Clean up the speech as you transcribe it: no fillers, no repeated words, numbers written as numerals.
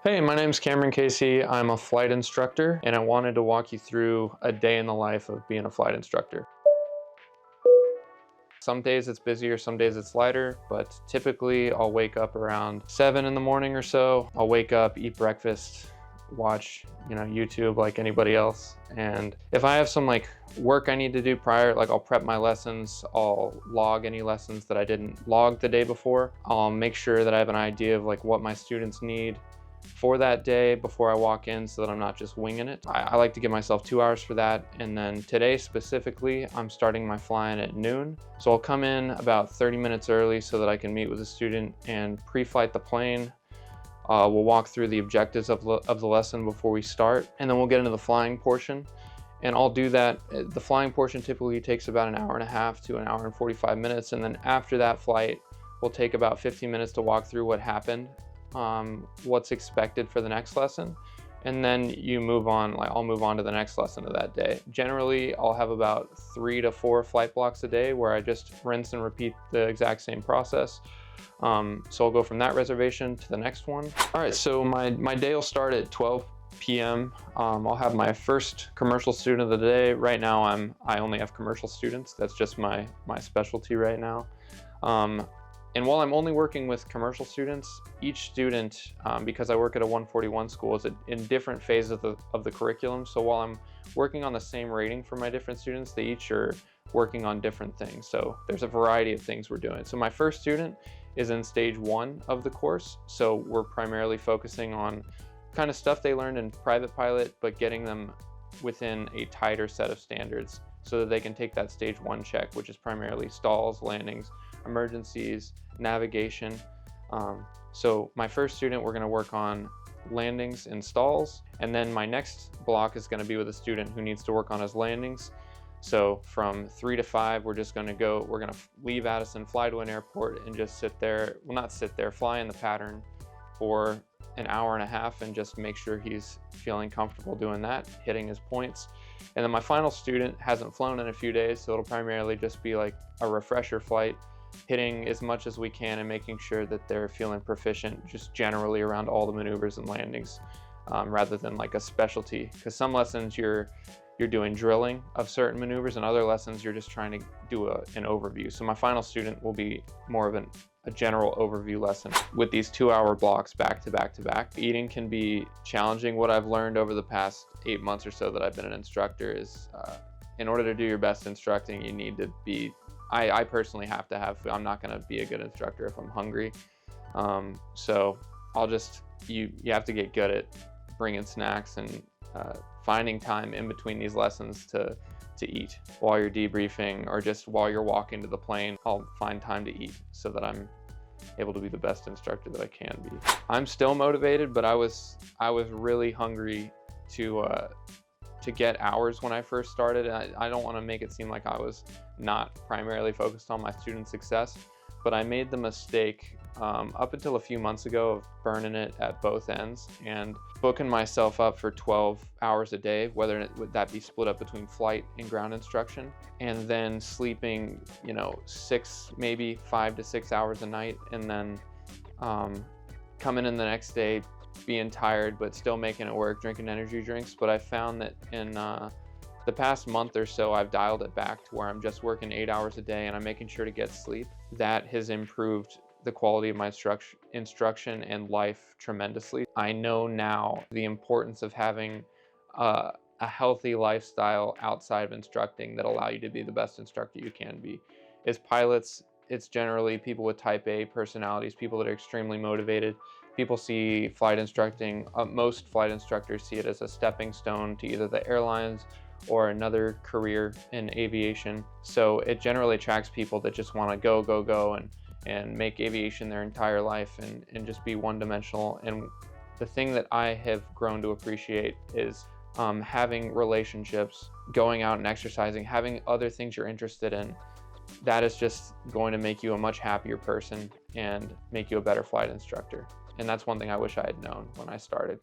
Hey, my name's Cameron Casey. I'm a flight instructor, and I wanted to walk you through a day in the life of being a flight instructor. Some days it's busier, some days it's lighter, but typically I'll wake up around 7 in the morning or so. I'll wake up, eat breakfast, watch, YouTube like anybody else. And if I have some work I need to do prior, I'll prep my lessons, I'll log any lessons that I didn't log the day before. I'll make sure that I have an idea of what my students need for that day before I walk in so that I'm not just winging it. I like to give myself 2 hours for that. And then today specifically, I'm starting my flying at noon. So I'll come in about 30 minutes early so that I can meet with a student and pre-flight the plane. We'll walk through the objectives of the lesson before we start, and then we'll get into the flying portion. And I'll do that. The flying portion typically takes about an hour and a half to an hour and 45 minutes. And then after that flight, we'll take about 15 minutes to walk through what happened, what's expected for the next lesson, and then you move on. I'll move on to the next lesson of that day. Generally, I'll have about 3 to 4 flight blocks a day where I just rinse and repeat the exact same process. So I'll go from that reservation to the next one. All right, so my day will start at 12 p.m. I'll have my first commercial student of the day. Right now, I only have commercial students. That's just my specialty right now. And while I'm only working with commercial students, each student, because I work at a 141 school, is in different phases of the curriculum. So while I'm working on the same rating for my different students, they each are working on different things. So there's a variety of things we're doing. So my first student is in stage 1 of the course. So we're primarily focusing on kind of stuff they learned in private pilot, but getting them within a tighter set of standards so that they can take that stage 1 check, which is primarily stalls, landings, emergencies, navigation. So my first student, we're going to work on landings and stalls, and then my next block is going to be with a student who needs to work on his landings. So from 3 to 5, we're going to leave Addison, fly to an airport, and just fly in the pattern for an hour and a half and just make sure he's feeling comfortable doing that, hitting his points. And then my final student hasn't flown in a few days, so it'll primarily just be like a refresher flight, hitting as much as we can and making sure that they're feeling proficient just generally around all the maneuvers and landings, rather than like a specialty. Because some lessons you're doing drilling of certain maneuvers, and other lessons you're just trying to do an overview. So my final student will be more of a general overview lesson with these 2-hour blocks back to back to back. Eating can be challenging. What I've learned over the past 8 months or so that I've been an instructor is, in order to do your best instructing, you need to be, I personally have to have food. I'm not going to be a good instructor if I'm hungry. So you have to get good at bringing snacks and finding time in between these lessons to eat while you're debriefing, or just while you're walking to the plane. I'll find time to eat so that I'm able to be the best instructor that I can be. I'm still motivated, but I was really hungry to get hours when I first started. I don't want to make it seem like I was not primarily focused on my student success, but I made the mistake up until a few months ago of burning it at both ends and booking myself up for 12 hours a day, whether would that be split up between flight and ground instruction, and then sleeping maybe 5 to 6 hours a night, and then coming in the next day being tired but still making it work, drinking energy drinks. But I found that in the past month or so, I've dialed it back to where I'm just working 8 hours a day and I'm making sure to get sleep. That has improved the quality of my instruction and life tremendously. I know now the importance of having a healthy lifestyle outside of instructing that allow you to be the best instructor you can be. As pilots, it's generally people with type A personalities, people that are extremely motivated. People see flight instructing, most flight instructors see it as a stepping stone to either the airlines or another career in aviation. So it generally attracts people that just want to go and make aviation their entire life and just be one-dimensional. And the thing that I have grown to appreciate is having relationships, going out and exercising, having other things you're interested in. That is just going to make you a much happier person and make you a better flight instructor. And that's one thing I wish I had known when I started.